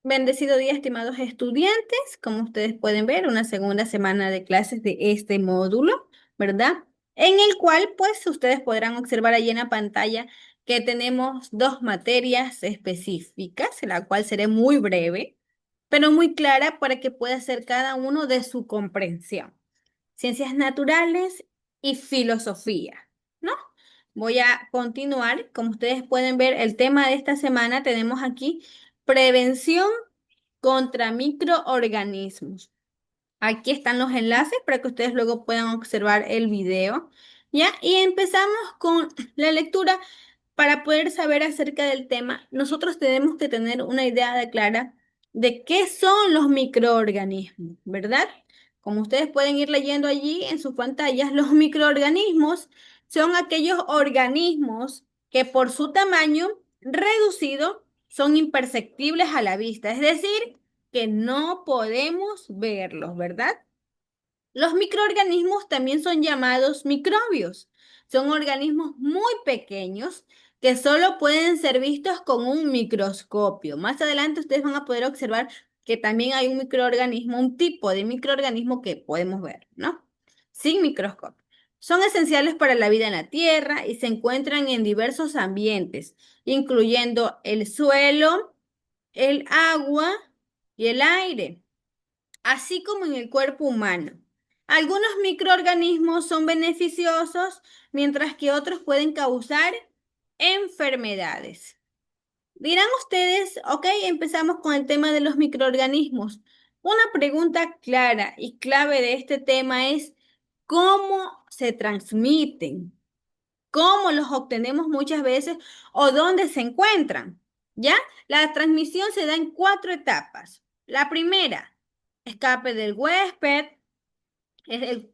Bendecido día, estimados estudiantes. Como ustedes pueden ver, una segunda semana de clases de este módulo, ¿verdad? En el cual, pues, ustedes podrán observar allí en la pantalla que tenemos dos materias específicas, la cual seré muy breve, pero muy clara para que pueda hacer cada uno de su comprensión. Ciencias naturales y filosofía, ¿no? Voy a continuar. Como ustedes pueden ver, el tema de esta semana tenemos aquí prevención contra microorganismos. Aquí están los enlaces para que ustedes luego puedan observar el video, ¿ya? Y empezamos con la lectura. Para poder saber acerca del tema, nosotros tenemos que tener una idea clara de qué son los microorganismos, ¿verdad? Como ustedes pueden ir leyendo allí en sus pantallas, los microorganismos son aquellos organismos que por su tamaño reducido son imperceptibles a la vista, es decir, que no podemos verlos, ¿verdad? Los microorganismos también son llamados microbios. Son organismos muy pequeños que solo pueden ser vistos con un microscopio. Más adelante ustedes van a poder observar que también hay un microorganismo, un tipo de microorganismo que podemos ver, ¿no? Sin microscopio. Son esenciales para la vida en la Tierra y se encuentran en diversos ambientes, incluyendo el suelo, el agua y el aire, así como en el cuerpo humano. Algunos microorganismos son beneficiosos, mientras que otros pueden causar enfermedades. Dirán ustedes, ok, empezamos con el tema de los microorganismos. Una pregunta clara y clave de este tema es cómo se transmiten, cómo los obtenemos muchas veces o dónde se encuentran. ¿Ya? La transmisión se da en cuatro etapas. La primera, escape del huésped.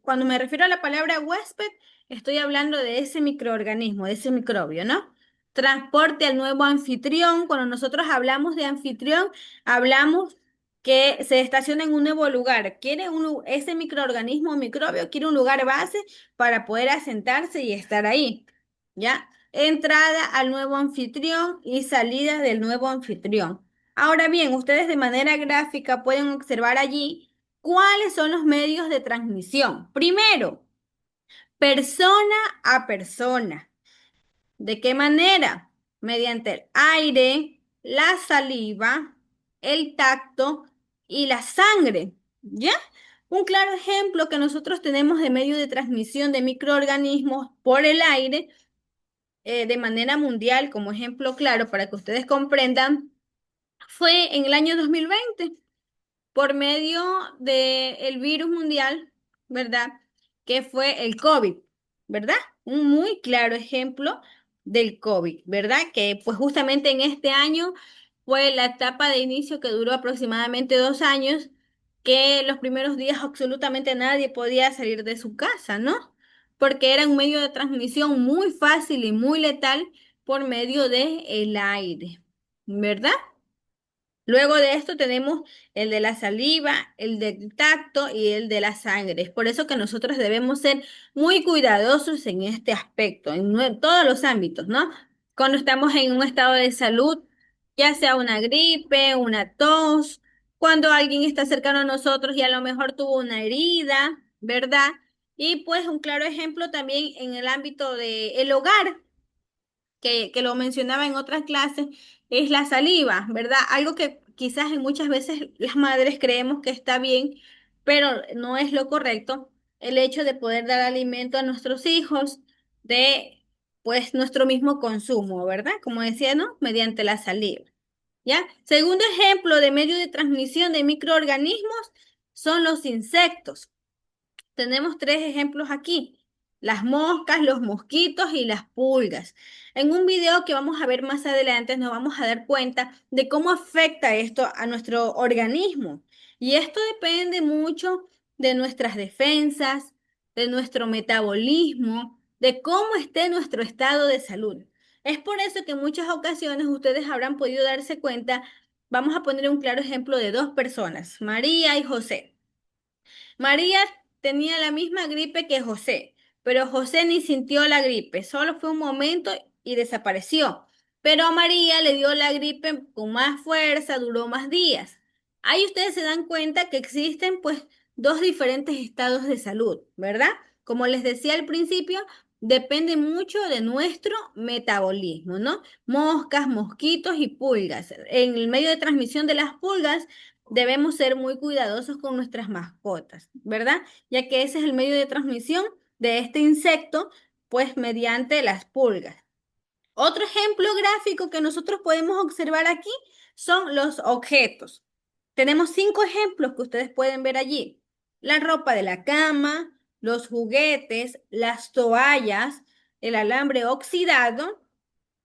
Cuando me refiero a la palabra huésped, estoy hablando de ese microorganismo, de ese microbio, ¿no? Transporte al nuevo anfitrión. Cuando nosotros hablamos de anfitrión, hablamos que se estaciona en un nuevo lugar. Ese microorganismo o microbio quiere un lugar base para poder asentarse y estar ahí, ¿ya? Entrada al nuevo anfitrión y salida del nuevo anfitrión. Ahora bien, ustedes de manera gráfica pueden observar allí cuáles son los medios de transmisión. Primero, persona a persona. ¿De qué manera? Mediante el aire, la saliva, el tacto y la sangre. ¿Ya? Un claro ejemplo que nosotros tenemos de medio de transmisión de microorganismos por el aire, de manera mundial, como ejemplo claro para que ustedes comprendan, fue en el año 2020 por medio del virus mundial, ¿verdad? Que fue el COVID, ¿verdad? Un muy claro ejemplo del COVID, ¿verdad? Que pues justamente en este año fue la etapa de inicio que duró aproximadamente 2 años, que los primeros días absolutamente nadie podía salir de su casa, ¿no? Porque era un medio de transmisión muy fácil y muy letal por medio de el aire, ¿verdad? Luego de esto tenemos el de la saliva, el del tacto y el de la sangre. Es por eso que nosotros debemos ser muy cuidadosos en este aspecto, en todos los ámbitos, ¿no? Cuando estamos en un estado de salud, ya sea una gripe, una tos, cuando alguien está cercano a nosotros y a lo mejor tuvo una herida, ¿verdad? Y pues un claro ejemplo también en el ámbito del hogar que lo mencionaba en otras clases, es la saliva, ¿verdad? Algo que quizás en muchas veces las madres creemos que está bien, pero no es lo correcto. El hecho de poder dar alimento a nuestros hijos de, pues, nuestro mismo consumo, ¿verdad? Como decía, ¿no? Mediante la saliva, ¿ya? Segundo ejemplo de medio de transmisión de microorganismos son los insectos. Tenemos tres ejemplos aquí: las moscas, los mosquitos y las pulgas. En un video que vamos a ver más adelante nos vamos a dar cuenta de cómo afecta esto a nuestro organismo. Y esto depende mucho de nuestras defensas, de nuestro metabolismo, de cómo esté nuestro estado de salud. Es por eso que en muchas ocasiones ustedes habrán podido darse cuenta. Vamos a poner un claro ejemplo de dos personas, María y José. María tenía la misma gripe que José, pero José ni sintió la gripe, solo fue un momento y desapareció. Pero a María le dio la gripe con más fuerza, duró más días. Ahí ustedes se dan cuenta que existen pues dos diferentes estados de salud, ¿verdad? Como les decía al principio, depende mucho de nuestro metabolismo, ¿no? Moscas, mosquitos y pulgas. En el medio de transmisión de las pulgas debemos ser muy cuidadosos con nuestras mascotas, ¿verdad? Ya que ese es el medio de transmisión de este insecto, pues mediante las pulgas. Otro ejemplo gráfico que nosotros podemos observar aquí son los objetos. Tenemos 5 ejemplos que ustedes pueden ver allí. La ropa de la cama, los juguetes, las toallas, el alambre oxidado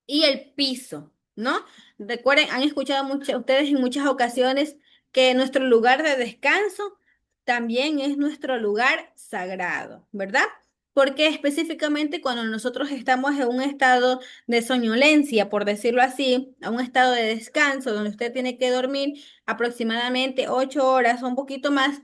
y el piso, ¿no? Recuerden, han escuchado ustedes en muchas ocasiones que nuestro lugar de descanso también es nuestro lugar sagrado, ¿verdad? Porque específicamente cuando nosotros estamos en un estado de soñolencia, por decirlo así, a un estado de descanso donde usted tiene que dormir aproximadamente 8 horas o un poquito más,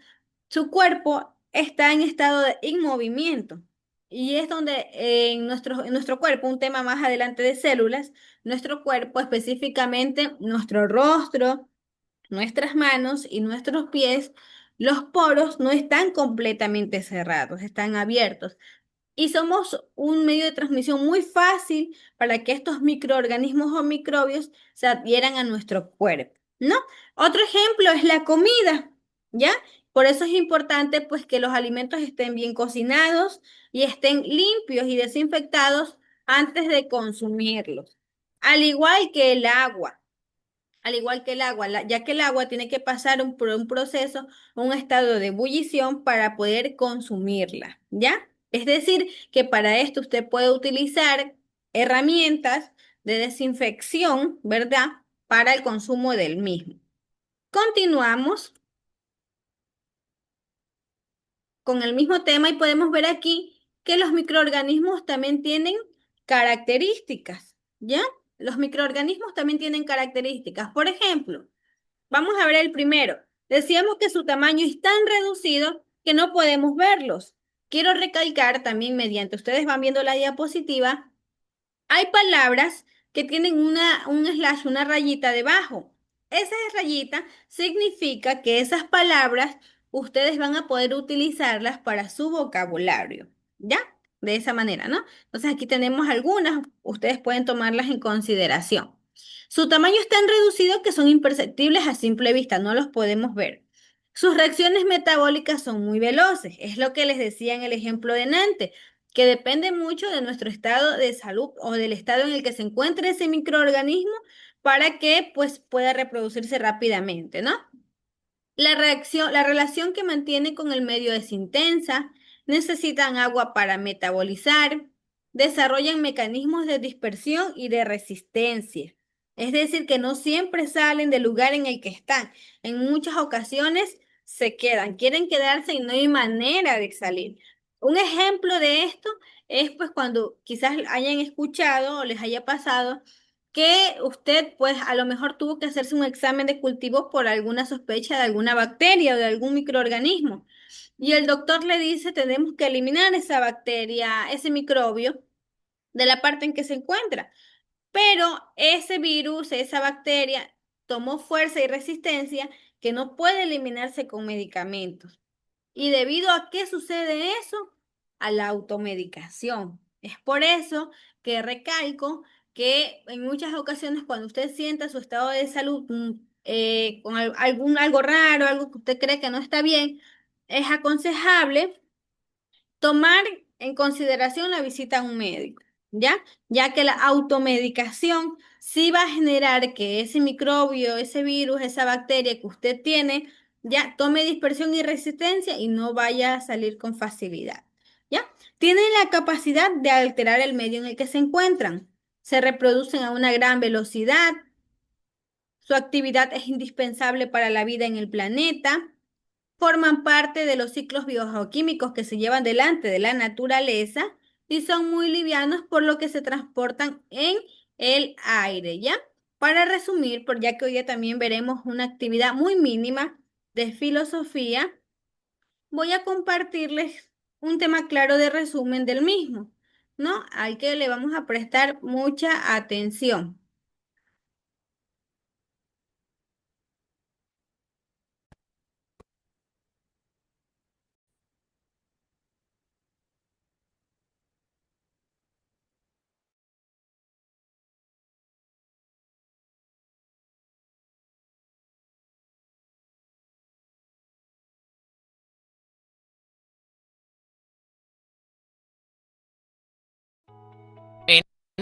su cuerpo está en estado de inmovimiento. Y es donde en nuestro cuerpo, un tema más adelante de células, nuestro cuerpo, específicamente nuestro rostro, nuestras manos y nuestros pies, los poros no están completamente cerrados, están abiertos. Y somos un medio de transmisión muy fácil para que estos microorganismos o microbios se adhieran a nuestro cuerpo, ¿no? Otro ejemplo es la comida, ¿ya? Por eso es importante pues que los alimentos estén bien cocinados y estén limpios y desinfectados antes de consumirlos. Al igual que el agua. Al igual que el agua, ya que el agua tiene que pasar por un proceso, un estado de ebullición para poder consumirla, ¿ya? Es decir, que para esto usted puede utilizar herramientas de desinfección, ¿verdad? Para el consumo del mismo. Continuamos con el mismo tema y podemos ver aquí que los microorganismos también tienen características, ¿ya? Los microorganismos también tienen características. Por ejemplo, vamos a ver el primero. Decíamos que su tamaño es tan reducido que no podemos verlos. Quiero recalcar también mediante ustedes van viendo la diapositiva, hay palabras que tienen un slash, una rayita debajo. Esa rayita significa que esas palabras ustedes van a poder utilizarlas para su vocabulario, ¿ya? De esa manera, ¿no? Entonces aquí tenemos algunas, ustedes pueden tomarlas en consideración. Su tamaño es tan reducido que son imperceptibles a simple vista, no los podemos ver. Sus reacciones metabólicas son muy veloces, es lo que les decía en el ejemplo de Nantes, que depende mucho de nuestro estado de salud o del estado en el que se encuentre ese microorganismo para que pues pueda reproducirse rápidamente, ¿no? La relación que mantiene con el medio es intensa, necesitan agua para metabolizar, desarrollan mecanismos de dispersión y de resistencia. Es decir, que no siempre salen del lugar en el que están. En muchas ocasiones se quedan, quieren quedarse y no hay manera de salir. Un ejemplo de esto es pues cuando quizás hayan escuchado o les haya pasado que usted pues a lo mejor tuvo que hacerse un examen de cultivo por alguna sospecha de alguna bacteria o de algún microorganismo. Y el doctor le dice, tenemos que eliminar esa bacteria, ese microbio de la parte en que se encuentra. Pero ese virus, esa bacteria, tomó fuerza y resistencia que no puede eliminarse con medicamentos. ¿Y debido a qué sucede eso? A la automedicación. Es por eso que recalco que en muchas ocasiones cuando usted sienta su estado de salud con algo raro, algo que usted cree que no está bien, es aconsejable tomar en consideración la visita a un médico, ¿ya? Ya que la automedicación sí va a generar que ese microbio, ese virus, esa bacteria que usted tiene, ya tome dispersión y resistencia y no vaya a salir con facilidad, ¿ya? Tienen la capacidad de alterar el medio en el que se encuentran. Se reproducen a una gran velocidad, su actividad es indispensable para la vida en el planeta, forman parte de los ciclos biogeoquímicos que se llevan delante de la naturaleza y son muy livianos por lo que se transportan en el aire, ¿ya? Para resumir, ya que hoy día también veremos una actividad muy mínima de filosofía, voy a compartirles un tema claro de resumen del mismo, ¿no? Al que le vamos a prestar mucha atención.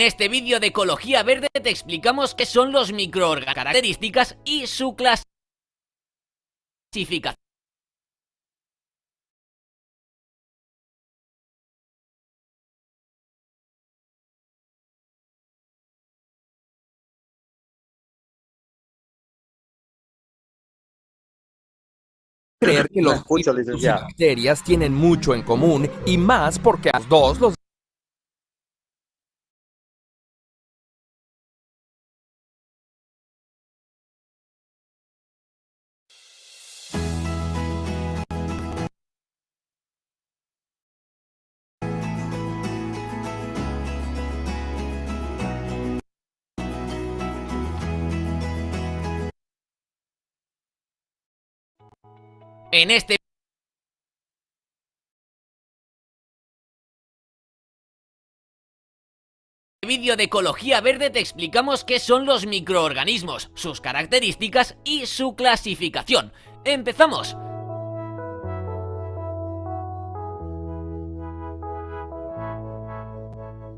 En este vídeo de Ecología Verde te explicamos qué son los microorganismos, características y su clasificación. Creer que los virus y bacterias tienen mucho en común, y más porque a los dos los En este vídeo de Ecología Verde te explicamos qué son los microorganismos, sus características y su clasificación. ¡Empezamos!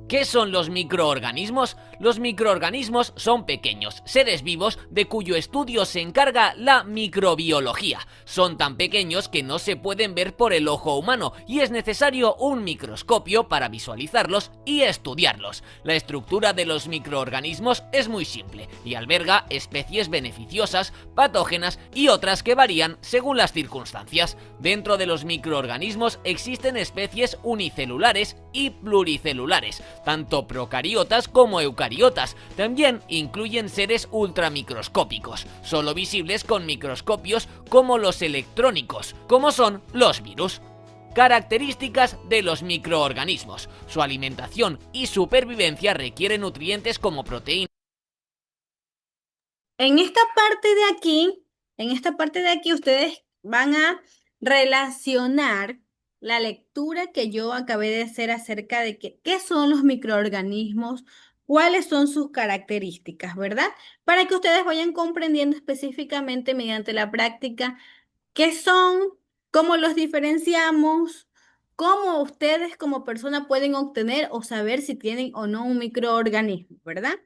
¿Qué son los microorganismos? Los microorganismos son pequeños seres vivos de cuyo estudio se encarga la microbiología. Son tan pequeños que no se pueden ver por el ojo humano y es necesario un microscopio para visualizarlos y estudiarlos. La estructura de los microorganismos es muy simple y alberga especies beneficiosas, patógenas y otras que varían según las circunstancias. Dentro de los microorganismos existen especies unicelulares y pluricelulares, tanto procariotas como eucariotas. También incluyen seres ultramicroscópicos, solo visibles con microscopios como los electrónicos, como son los virus. Características de los microorganismos. Su alimentación y supervivencia requieren nutrientes como proteínas. En esta parte de aquí, ustedes van a relacionar la lectura que yo acabé de hacer acerca de qué son los microorganismos, cuáles son sus características, ¿verdad? Para que ustedes vayan comprendiendo específicamente mediante la práctica qué son, cómo los diferenciamos, cómo ustedes como persona pueden obtener o saber si tienen o no un microorganismo, ¿verdad?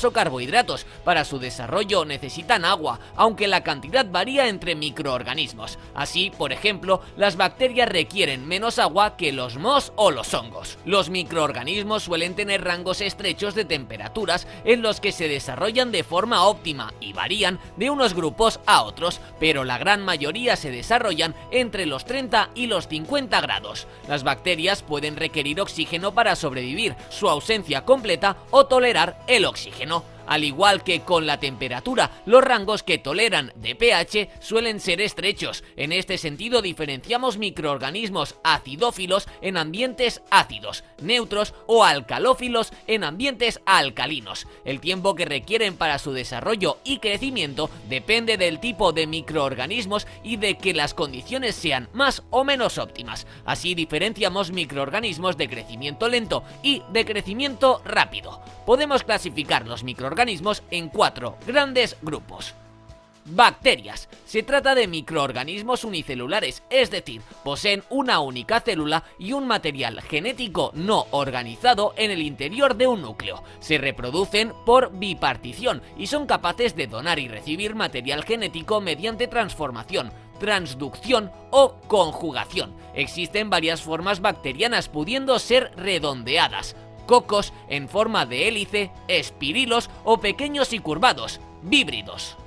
O carbohidratos. Para su desarrollo necesitan agua, aunque la cantidad varía entre microorganismos. Así, por ejemplo, las bacterias requieren menos agua que los mohos o los hongos. Los microorganismos suelen tener rangos estrechos de temperaturas en los que se desarrollan de forma óptima y varían de unos grupos a otros, pero la gran mayoría se desarrollan entre los 30 y los 50 grados. Las bacterias pueden requerir oxígeno para sobrevivir, su ausencia completa o tolerar el oxígeno. Al igual que con la temperatura, los rangos que toleran de pH suelen ser estrechos. En este sentido diferenciamos microorganismos acidófilos en ambientes ácidos, neutros o alcalófilos en ambientes alcalinos. El tiempo que requieren para su desarrollo y crecimiento depende del tipo de microorganismos y de que las condiciones sean más o menos óptimas. Así diferenciamos microorganismos de crecimiento lento y de crecimiento rápido. Podemos clasificar los microorganismos en 4 grandes grupos. Bacterias. Se trata de microorganismos unicelulares, es decir, poseen una única célula y un material genético no organizado en el interior de un núcleo. Se reproducen por bipartición y son capaces de donar y recibir material genético mediante transformación, transducción o conjugación. Existen varias formas bacterianas, pudiendo ser redondeadas, cocos en forma de hélice, espirilos o pequeños y curvados, víbridos.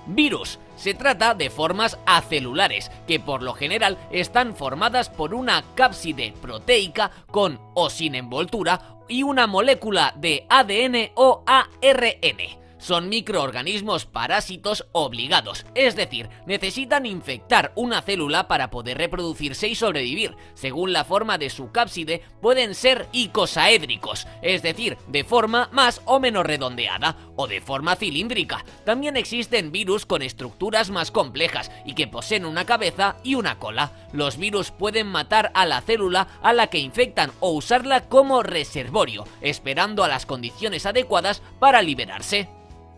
Virus. Se trata de formas acelulares que por lo general están formadas por una cápside proteica con o sin envoltura y una molécula de ADN o ARN. Son microorganismos parásitos obligados, es decir, necesitan infectar una célula para poder reproducirse y sobrevivir. Según la forma de su cápside, pueden ser icosaédricos, es decir, de forma más o menos redondeada, o de forma cilíndrica. También existen virus con estructuras más complejas y que poseen una cabeza y una cola. Los virus pueden matar a la célula a la que infectan o usarla como reservorio, esperando a las condiciones adecuadas para liberarse.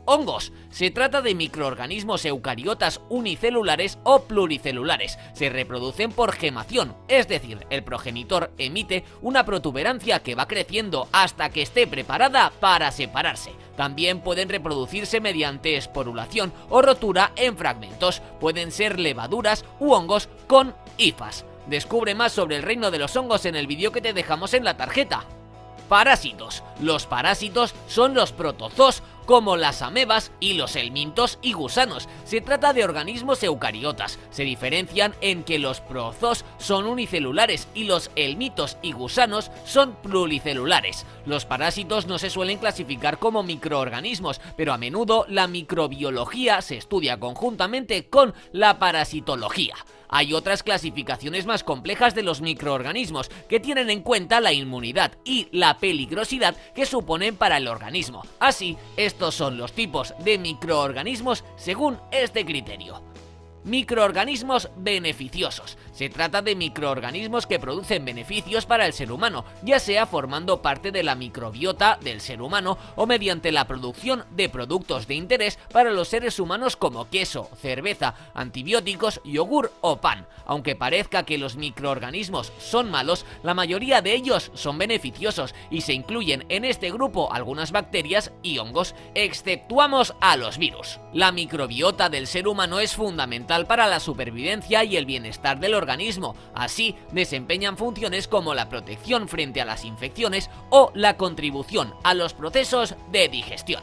hongos. Se trata de microorganismos eucariotas unicelulares o pluricelulares. Se reproducen por gemación, es decir, el progenitor emite una protuberancia que va creciendo hasta que esté preparada para separarse. También pueden reproducirse mediante esporulación o rotura en fragmentos. Pueden ser levaduras u hongos con hifas. Descubre más sobre el reino de los hongos en el vídeo que te dejamos en la tarjeta. Parásitos. Los parásitos son los protozoos, como las amebas y los helmintos y gusanos. Se trata de organismos eucariotas. Se diferencian en que los protozoos son unicelulares y los helmitos y gusanos son pluricelulares. Los parásitos no se suelen clasificar como microorganismos, pero a menudo la microbiología se estudia conjuntamente con la parasitología. Hay otras clasificaciones más complejas de los microorganismos que tienen en cuenta la inmunidad y la peligrosidad que suponen para el organismo. Así, estos son los tipos de microorganismos según este criterio. Microorganismos beneficiosos. Se trata de microorganismos que producen beneficios para el ser humano, ya sea formando parte de la microbiota del ser humano o mediante la producción de productos de interés para los seres humanos como queso, cerveza, antibióticos, yogur o pan. Aunque parezca que los microorganismos son malos, la mayoría de ellos son beneficiosos y se incluyen en este grupo algunas bacterias y hongos, exceptuamos a los virus. La microbiota del ser humano es fundamental para la supervivencia y el bienestar del organismo. Así, desempeñan funciones como la protección frente a las infecciones o la contribución a los procesos de digestión.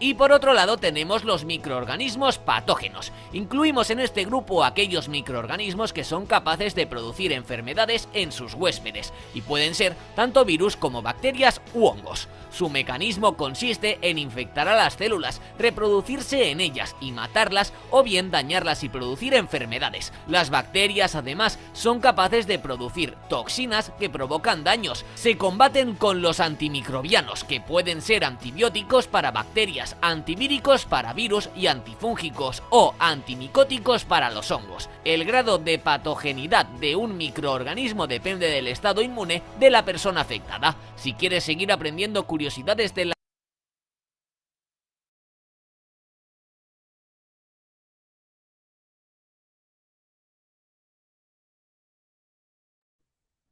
Y por otro lado tenemos los microorganismos patógenos. Incluimos en este grupo aquellos microorganismos que son capaces de producir enfermedades en sus huéspedes, y pueden ser tanto virus como bacterias u hongos. Su mecanismo consiste en infectar a las células, reproducirse en ellas y matarlas, o bien dañarlas y producir enfermedades. Las bacterias además son capaces de producir toxinas que provocan daños. Se combaten con los antimicrobianos, que pueden ser antibióticos para bacterias, antivíricos para virus y antifúngicos o antimicóticos para los hongos. El grado de patogenidad de un microorganismo depende del estado inmune de la persona afectada. Si quieres seguir aprendiendo curiosidades de la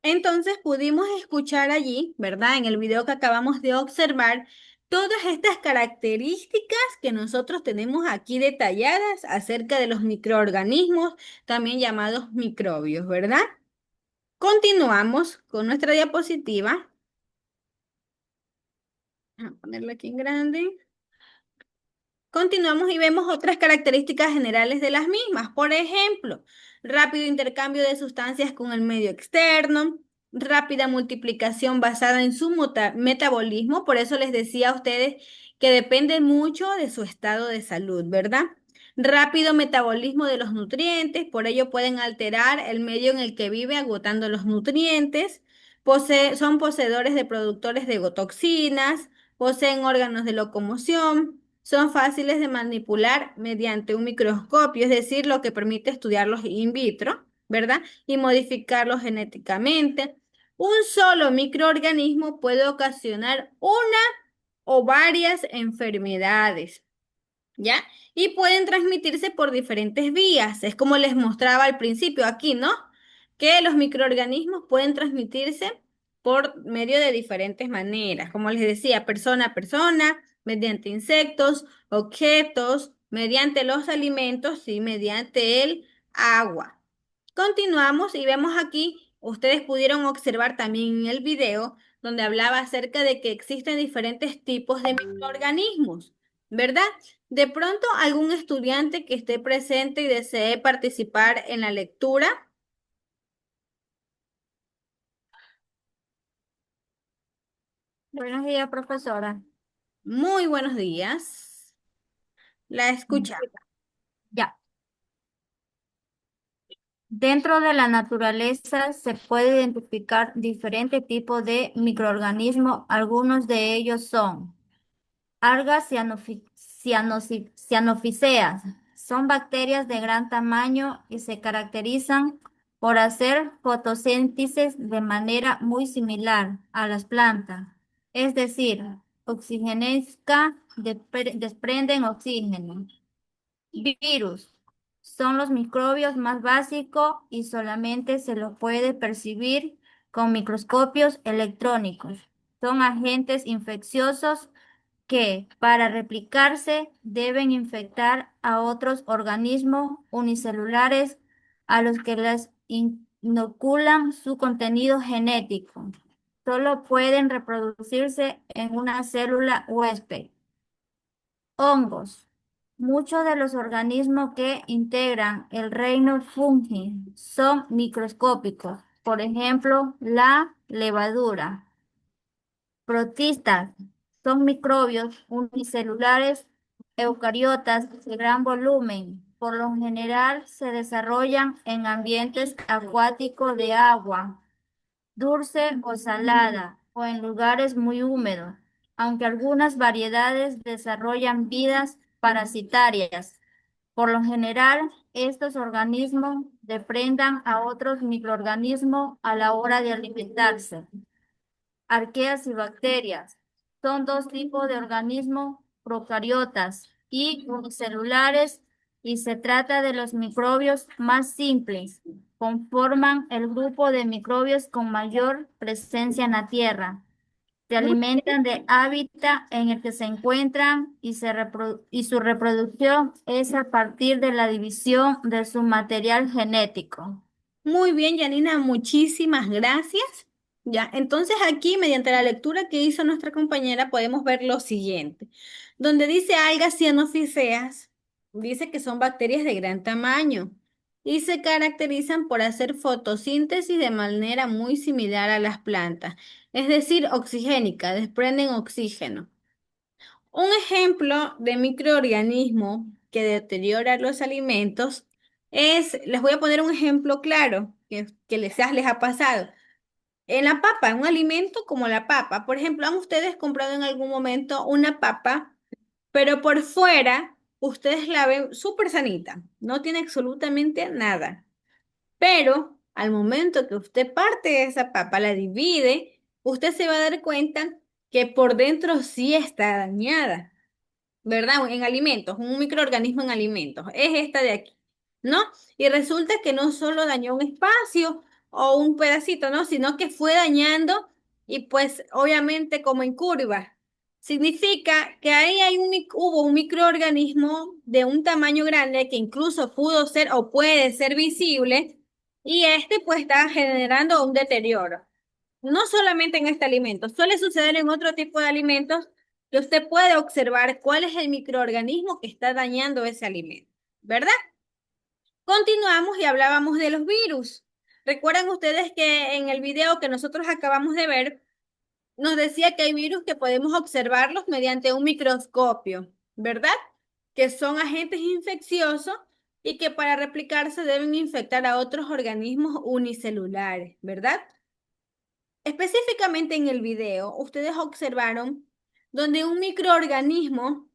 Entonces pudimos escuchar allí, ¿verdad? En el video que acabamos de observar, todas estas características que nosotros tenemos aquí detalladas acerca de los microorganismos, también llamados microbios, ¿verdad? Continuamos con nuestra diapositiva. Vamos a ponerla aquí en grande. Continuamos y vemos otras características generales de las mismas. Por ejemplo, rápido intercambio de sustancias con el medio externo, rápida multiplicación basada en su metabolismo. Por eso les decía a ustedes que depende mucho de su estado de salud, ¿verdad? Rápido metabolismo de los nutrientes, por ello pueden alterar el medio en el que vive agotando los nutrientes. Son poseedores de productores de toxinas, poseen órganos de locomoción, son fáciles de manipular mediante un microscopio, es decir, lo que permite estudiarlos in vitro, ¿verdad? Y modificarlos genéticamente. Un solo microorganismo puede ocasionar una o varias enfermedades, ¿ya? Y pueden transmitirse por diferentes vías. Es como les mostraba al principio aquí, ¿no? Que los microorganismos pueden transmitirse por medio de diferentes maneras. Como les decía, persona a persona, mediante insectos, objetos, mediante los alimentos y mediante el agua. Continuamos y vemos aquí, ustedes pudieron observar también en el video donde hablaba acerca de que existen diferentes tipos de microorganismos, ¿verdad? De pronto, algún estudiante que esté presente y desee participar en la lectura. Buenos días, profesora. Muy buenos días. La escucha. Ya. Dentro de la naturaleza se puede identificar diferentes tipos de microorganismos. Algunos de ellos son algas cianofíceas. Son bacterias de gran tamaño y se caracterizan por hacer fotosíntesis de manera muy similar a las plantas. Es decir, oxigenesa desprenden oxígeno. Virus son los microbios más básicos y solamente se los puede percibir con microscopios electrónicos. Son agentes infecciosos que, para replicarse, deben infectar a otros organismos unicelulares a los que les inoculan su contenido genético. Solo pueden reproducirse en una célula huésped. Hongos. Muchos de los organismos que integran el reino fungi son microscópicos. Por ejemplo, la levadura. Protistas son microbios unicelulares eucariotas de gran volumen. Por lo general se desarrollan en ambientes acuáticos de agua dulce o salada, o en lugares muy húmedos, aunque algunas variedades desarrollan vidas parasitarias. Por lo general, estos organismos deprendan a otros microorganismos a la hora de alimentarse. Arqueas y bacterias son dos tipos de organismos procariotas y unicelulares y se trata de los microbios más simples. Conforman el grupo de microbios con mayor presencia en la Tierra. Se Muy, alimentan de hábitat en el que se encuentran y su reproducción es a partir de la división de su material genético. muy bien, Janina, muchísimas gracias. Ya, entonces aquí, mediante la lectura que hizo nuestra compañera, podemos ver lo siguiente. Donde dice algas cianofíseas, dice que son bacterias de gran tamaño y se caracterizan por hacer fotosíntesis de manera muy similar a las plantas, es decir, oxigénica, desprenden oxígeno. Un ejemplo de microorganismo que deteriora los alimentos es, les voy a poner un ejemplo claro que les ha pasado. En la papa, un alimento como la papa, por ejemplo, ¿han ustedes comprado en algún momento una papa, pero por fuera ustedes la ven súper sanita, no tiene absolutamente nada? Pero al momento que usted parte esa papa, la divide, usted se va a dar cuenta que por dentro sí está dañada. ¿Verdad? En alimentos, un microorganismo en alimentos, es esta de aquí, ¿no? Y resulta que no solo dañó un espacio o un pedacito, ¿no? Sino que fue dañando y pues obviamente como en curva. Significa que ahí hubo un microorganismo de un tamaño grande que incluso pudo ser o puede ser visible y este pues está generando un deterioro. No solamente en este alimento, suele suceder en otro tipo de alimentos que usted puede observar cuál es el microorganismo que está dañando ese alimento, ¿verdad? Continuamos y hablábamos de los virus. ¿Recuerdan ustedes que en el video que nosotros acabamos de ver, nos decía que hay virus que podemos observarlos mediante un microscopio, ¿verdad? Que son agentes infecciosos y que para replicarse deben infectar a otros organismos unicelulares, ¿verdad? Específicamente en el video, ustedes observaron donde un microorganismo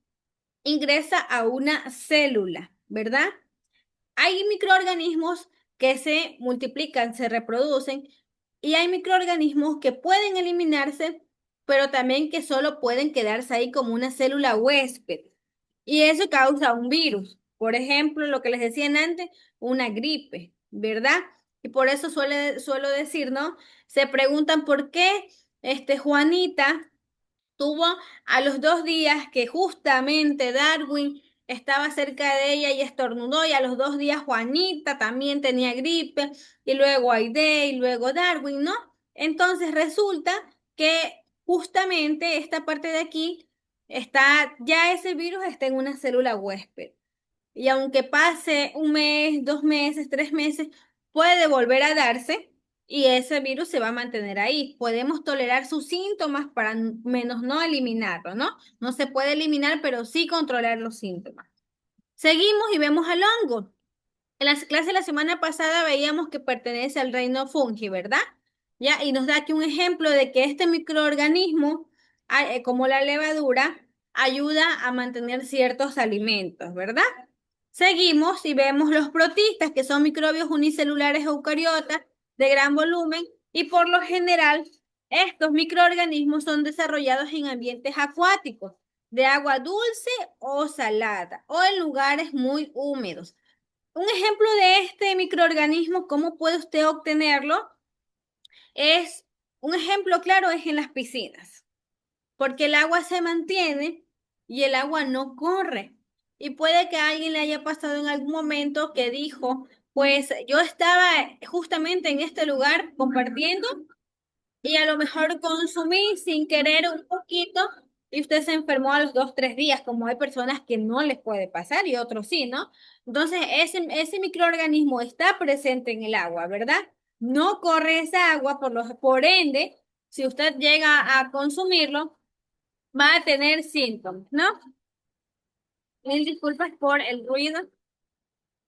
ingresa a una célula, ¿verdad? Hay microorganismos que se multiplican, se reproducen, y hay microorganismos que pueden eliminarse, pero también que solo pueden quedarse ahí como una célula huésped. Y eso causa un virus. Por ejemplo, lo que les decían antes, una gripe, ¿verdad? Y por eso suelo decir, ¿no? Se preguntan por qué Juanita tuvo a los 2 días que justamente Darwin estaba cerca de ella y estornudó, y a los 2 días Juanita también tenía gripe, y luego Aide, y luego Darwin, ¿no? Entonces resulta que justamente esta parte de aquí está, ya ese virus está en una célula huésped. Y aunque pase un mes, 2 meses, 3 meses, puede volver a darse y ese virus se va a mantener ahí. Podemos tolerar sus síntomas para menos no eliminarlo, ¿no? No se puede eliminar, pero sí controlar los síntomas. Seguimos y vemos al hongo. En la clase de la semana pasada veíamos que pertenece al reino fungi, ¿verdad? ¿Ya? Y nos da aquí un ejemplo de que este microorganismo, como la levadura, ayuda a mantener ciertos alimentos, ¿verdad? Seguimos y vemos los protistas, que son microbios unicelulares eucariotas de gran volumen y por lo general Estos microorganismos son desarrollados en ambientes acuáticos, de agua dulce o salada, o en lugares muy húmedos. Un ejemplo de este microorganismo, ¿cómo puede usted obtenerlo? Es, un ejemplo claro es en las piscinas, porque el agua se mantiene y el agua no corre. Y puede que a alguien le haya pasado en algún momento que dijo, pues yo estaba justamente en este lugar compartiendo y a lo mejor consumí sin querer un poquito y usted se enfermó a los 2, 3 días, como hay personas que no les puede pasar y otros sí, ¿no? Entonces, ese microorganismo está presente en el agua, ¿verdad? No corre esa agua, por ende, si usted llega a consumirlo, va a tener síntomas, ¿no? Mil disculpas por el ruido.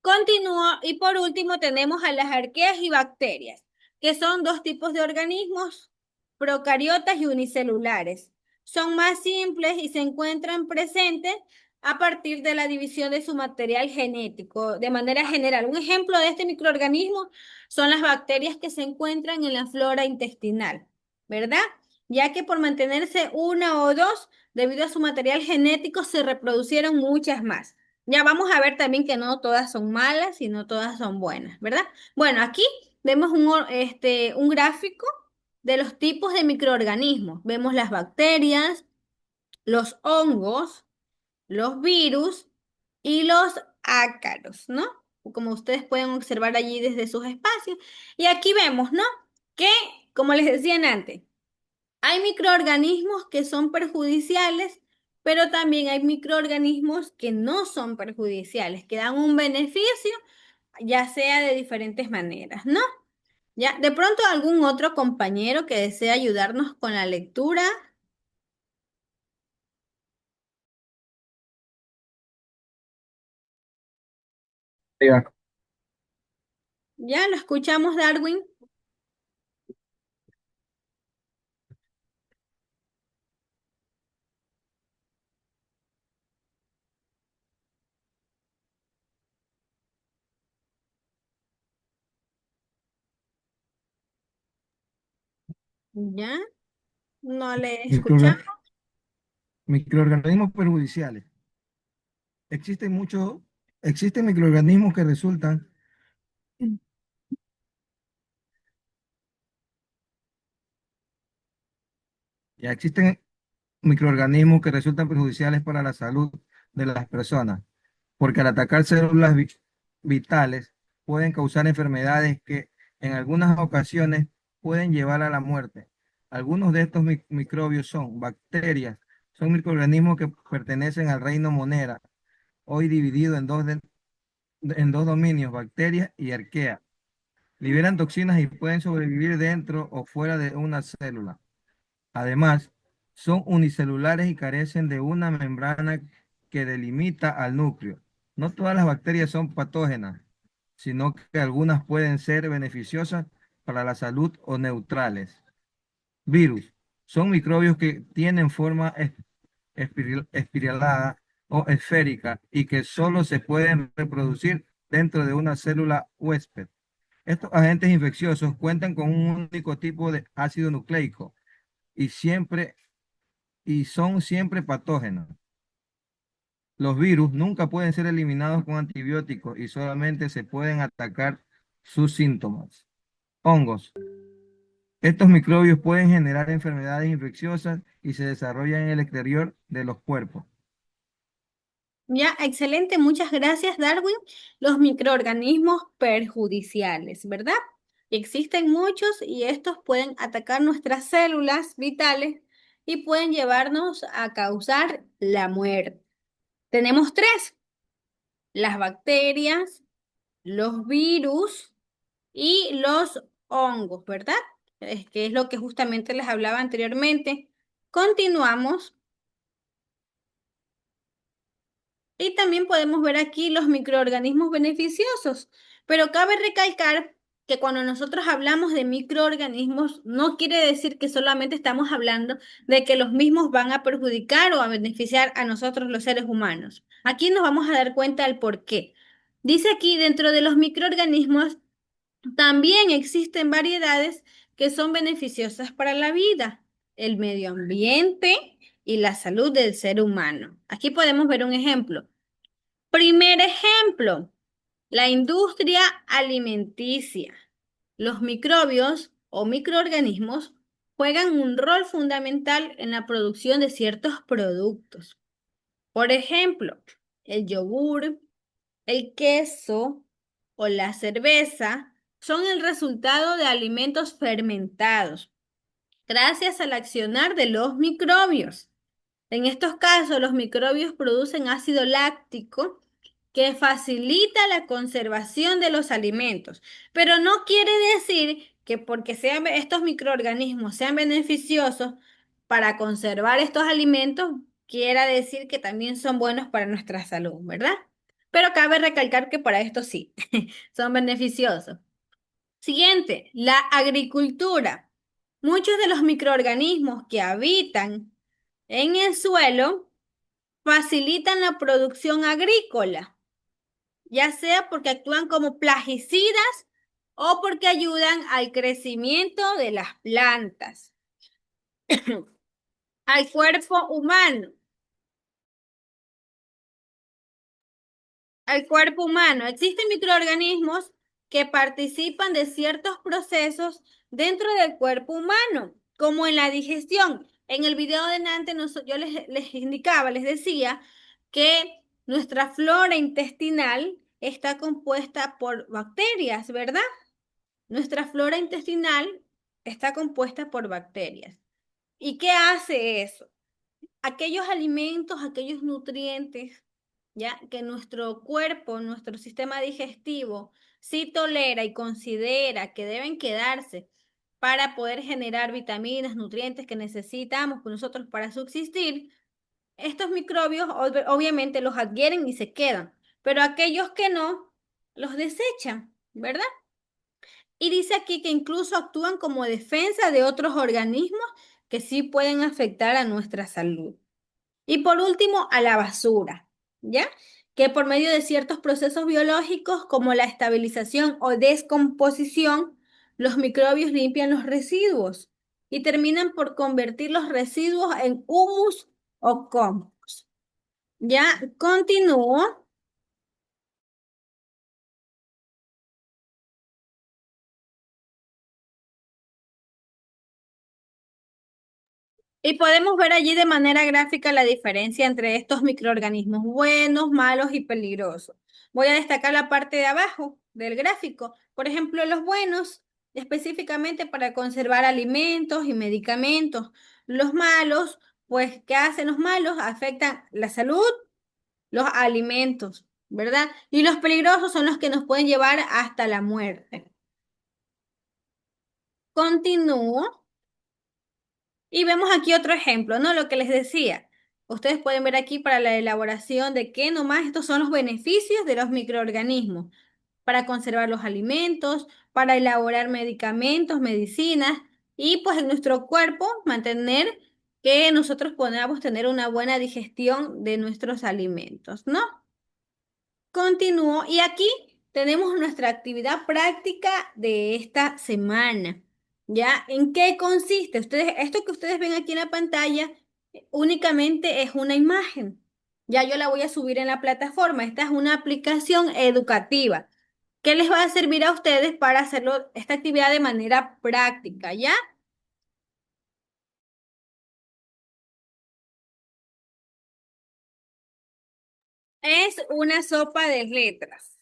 Continúo y por último tenemos a las arqueas y bacterias, que son dos tipos de organismos, procariotas y unicelulares. Son más simples y se encuentran presentes a partir de la división de su material genético. De manera general, un ejemplo de este microorganismo son las bacterias que se encuentran en la flora intestinal, ¿verdad? Ya que por mantenerse una o dos, debido a su material genético, se reproducieron muchas más. Ya vamos a ver también que no todas son malas y no todas son buenas, ¿verdad? Bueno, aquí vemos un gráfico de los tipos de microorganismos. Vemos las bacterias, los hongos, los virus y los ácaros, ¿no? Como ustedes pueden observar allí desde sus espacios. Y aquí vemos, ¿no? Que, como les decían antes, hay microorganismos que son perjudiciales, pero también hay microorganismos que no son perjudiciales, que dan un beneficio, ya sea de diferentes maneras, ¿no? Ya, de pronto algún otro compañero que desea ayudarnos con la lectura, Diga. ya lo escuchamos, Darwin. Ya, no le escuchamos. Microorga- Microorganismos perjudiciales. Existen muchos, existen microorganismos que resultan, ya existen microorganismos que resultan perjudiciales para la salud de las personas, porque al atacar células vitales pueden causar enfermedades que en algunas ocasiones pueden llevar a la muerte. Algunos de estos microbios son bacterias, son microorganismos que pertenecen al reino Monera, hoy dividido en dos dominios, bacterias y arquea. Liberan toxinas y pueden sobrevivir dentro o fuera de una célula. Además, son unicelulares y carecen de una membrana que delimita al núcleo. No todas las bacterias son patógenas, sino que algunas pueden ser beneficiosas para la salud o neutrales. Virus. Son microbios que tienen forma espiralada o esférica y que solo se pueden reproducir dentro de una célula huésped. Estos agentes infecciosos cuentan con un único tipo de ácido nucleico y son siempre patógenos. Los virus nunca pueden ser eliminados con antibióticos y solamente se pueden atacar sus síntomas. Hongos. Estos microbios pueden generar enfermedades infecciosas y se desarrollan en el exterior de los cuerpos. Ya, excelente, muchas gracias, Darwin. Los microorganismos perjudiciales, ¿verdad? Existen muchos y estos pueden atacar nuestras células vitales y pueden llevarnos a causar la muerte. Tenemos tres, las bacterias, los virus y los hongos, ¿verdad? Es que es lo que justamente les hablaba anteriormente. Continuamos. Y también podemos ver aquí los microorganismos beneficiosos, pero cabe recalcar que cuando nosotros hablamos de microorganismos, no quiere decir que solamente estamos hablando de que los mismos van a perjudicar o a beneficiar a nosotros los seres humanos. Aquí nos vamos a dar cuenta del por qué. Dice aquí, dentro de los microorganismos, también existen variedades que son beneficiosas para la vida, el medio ambiente y la salud del ser humano. Aquí podemos ver un ejemplo. Primer ejemplo, la industria alimenticia. Los microbios o microorganismos juegan un rol fundamental en la producción de ciertos productos. Por ejemplo, el yogur, el queso o la cerveza son el resultado de alimentos fermentados gracias al accionar de los microbios. En estos casos, los microbios producen ácido láctico que facilita la conservación de los alimentos, pero no quiere decir que porque estos microorganismos sean beneficiosos para conservar estos alimentos, quiera decir que también son buenos para nuestra salud, ¿verdad? Pero cabe recalcar que para esto sí, son beneficiosos. Siguiente, la agricultura. Muchos de los microorganismos que habitan en el suelo facilitan la producción agrícola, ya sea porque actúan como plaguicidas o porque ayudan al crecimiento de las plantas. Al cuerpo humano. Al cuerpo humano. Existen microorganismos que participan de ciertos procesos dentro del cuerpo humano, como en la digestión. En el video de antes yo les indicaba, les decía que nuestra flora intestinal está compuesta por bacterias, ¿verdad? Nuestra flora intestinal está compuesta por bacterias. ¿Y qué hace eso? Aquellos alimentos, aquellos nutrientes, ya que nuestro cuerpo, nuestro sistema digestivo, sí tolera y considera que deben quedarse para poder generar vitaminas, nutrientes que necesitamos nosotros para subsistir, estos microbios obviamente los adquieren y se quedan, pero aquellos que no, los desechan, ¿verdad? Y dice aquí que incluso actúan como defensa de otros organismos que sí pueden afectar a nuestra salud. Y por último, a la basura, ¿ya? Que por medio de ciertos procesos biológicos como la estabilización o descomposición, los microbios limpian los residuos y terminan por convertir los residuos en humus o compost. Ya, continúo. Y podemos ver allí de manera gráfica la diferencia entre estos microorganismos buenos, malos y peligrosos. Voy a destacar la parte de abajo del gráfico. Por ejemplo, los buenos, específicamente para conservar alimentos y medicamentos. Los malos, pues, ¿qué hacen los malos? Afectan la salud, los alimentos, ¿verdad? Y los peligrosos son los que nos pueden llevar hasta la muerte. Continúo. Y vemos aquí otro ejemplo, ¿no? Lo que les decía. Ustedes pueden ver aquí para la elaboración de qué nomás estos son los beneficios de los microorganismos para conservar los alimentos, para elaborar medicamentos, medicinas y pues en nuestro cuerpo mantener que nosotros podamos tener una buena digestión de nuestros alimentos, ¿no? Continúo y aquí tenemos nuestra actividad práctica de esta semana. ¿Ya? ¿En qué consiste? Esto que ustedes ven aquí en la pantalla únicamente es una imagen. Ya yo la voy a subir en la plataforma. Esta es una aplicación educativa que les va a servir a ustedes para hacerlo, esta actividad de manera práctica, ¿ya? Es una sopa de letras.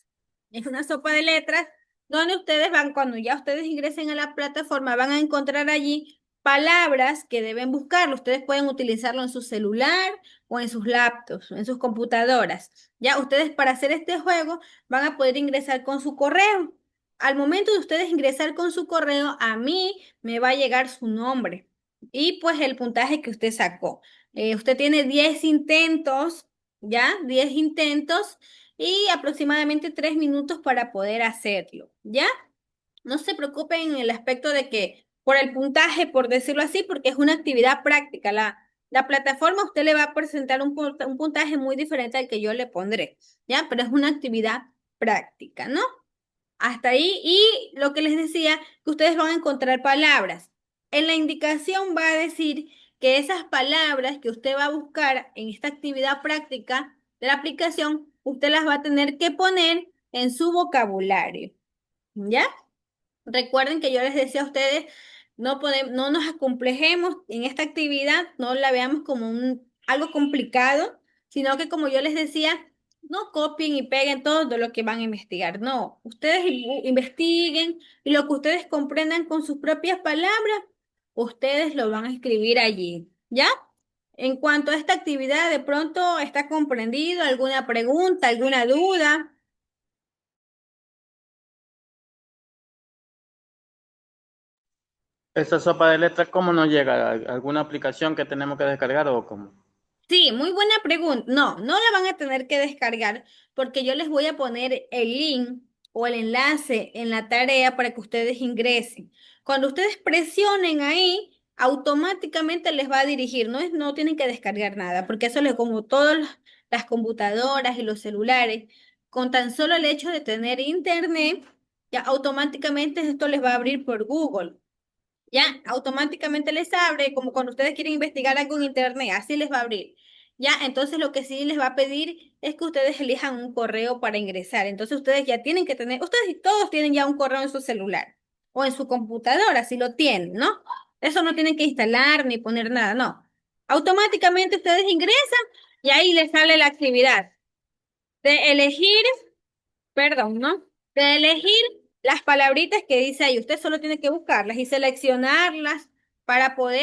Es una sopa de letras donde ustedes van, cuando ya ustedes ingresen a la plataforma, van a encontrar allí palabras que deben buscarlo. Ustedes pueden utilizarlo en su celular o en sus laptops, en sus computadoras. Ya ustedes para hacer este juego van a poder ingresar con su correo. Al momento de ustedes ingresar con su correo, a mí me va a llegar su nombre y pues el puntaje que usted sacó. Usted tiene 10 intentos, ¿ya? 10 intentos y aproximadamente 3 minutos para poder hacerlo, ¿ya? No se preocupen en el aspecto de que por el puntaje, por decirlo así, porque es una actividad práctica. La plataforma a usted le va a presentar un puntaje muy diferente al que yo le pondré, ¿ya? Pero es una actividad práctica, ¿no? Hasta ahí. Y lo que les decía, que ustedes van a encontrar palabras. En la indicación va a decir que esas palabras que usted va a buscar en esta actividad práctica de la aplicación, usted las va a tener que poner en su vocabulario. ¿Ya? Recuerden que yo les decía a ustedes, no nos acomplejemos en esta actividad, no la veamos como algo complicado, sino que como yo les decía, no copien y peguen todo lo que van a investigar. No, ustedes investiguen y lo que ustedes comprendan con sus propias palabras, ustedes lo van a escribir allí. ¿Ya? En cuanto a esta actividad, de pronto está comprendido, alguna pregunta, alguna duda. Esa sopa de letras, ¿cómo nos llega? ¿Alguna aplicación que tenemos que descargar o cómo? Sí, muy buena pregunta. No, no la van a tener que descargar porque yo les voy a poner el link o el enlace en la tarea para que ustedes ingresen. Cuando ustedes presionen ahí, automáticamente les va a dirigir. No tienen que descargar nada, porque eso es como todas las computadoras y los celulares, con tan solo el hecho de tener internet, ya automáticamente esto les va a abrir por Google. Ya automáticamente les abre, como cuando ustedes quieren investigar algo en internet, así les va a abrir. Ya, entonces lo que sí les va a pedir es que ustedes elijan un correo para ingresar. Entonces ustedes ya tienen que tener, ustedes todos tienen ya un correo en su celular o en su computadora, si lo tienen, ¿no? Eso no tienen que instalar ni poner nada, no. Automáticamente ustedes ingresan y ahí les sale la actividad de elegir, perdón, ¿no? De elegir las palabritas que dice ahí. Usted solo tiene que buscarlas y seleccionarlas para poder